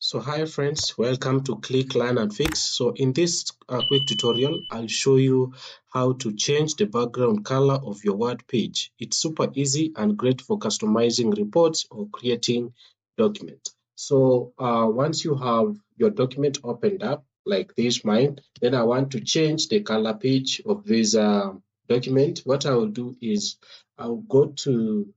So hi friends, welcome to Click, Learn and Fix. So in this quick tutorial, I'll show you how to change the background color of your Word page. It's super easy and great for customizing reports or creating document. So once you have your document opened up like this mine, then I want to change the color page of this document. What I will do is I'll go to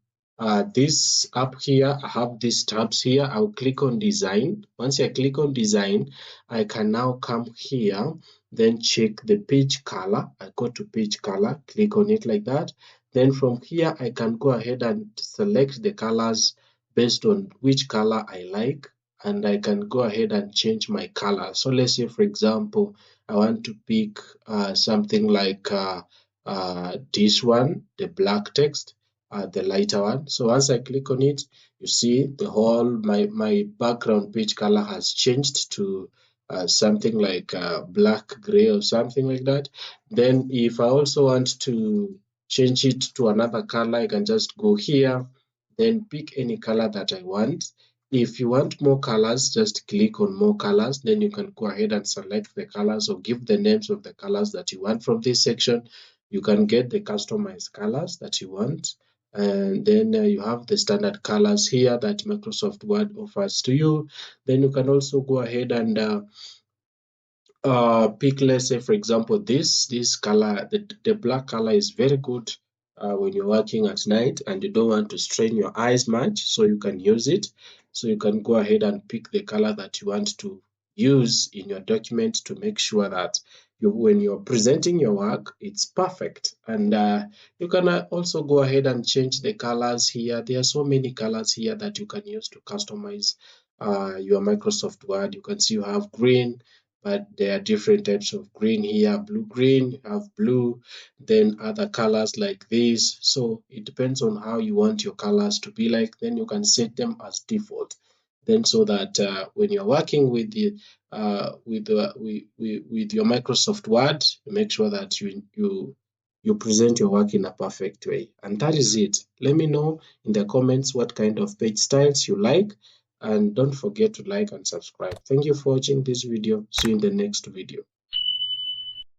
this up here. I have these tabs here. I'll click on design. Once I click on design, I can now come here, then check the page color. I go to page color, click on it like that. Then from here, I can go ahead and select the colors based on which color I like, and I can go ahead and change my color. So let's say, for example, I want to pick something like this one, the black text, the lighter one. So once I click on it, you see the whole my background page color has changed to something like black gray or something like that. Then if I also want to change it to another color, I can just go here, then pick any color that I want. If you want more colors, just click on more colors. Then you can go ahead and select the colors or give the names of the colors that you want from this section. You can get the customized colors that you want. And then you have the standard colors here that Microsoft Word offers to you. Then you can also go ahead and pick, let's say, for example, this color, the black color is very good when you're working at night and you don't want to strain your eyes much, so you can use it. So you can go ahead and pick the color that you want to use in your document to make sure that when you're presenting your work, it's perfect. And you can also go ahead and change the colors here. There are so many colors here that you can use to customize your Microsoft Word. You can see you have green, but there are different types of green here. Blue green, you have blue, then other colors like this. So it depends on how you want your colors to be like. Then you can set them as default. Then so that when you're working with the with your Microsoft Word, you make sure that you present your work in a perfect way. And that is it. Let me know in the comments what kind of page styles you like, and don't forget to like and subscribe. Thank you for watching this video. See you in the next video.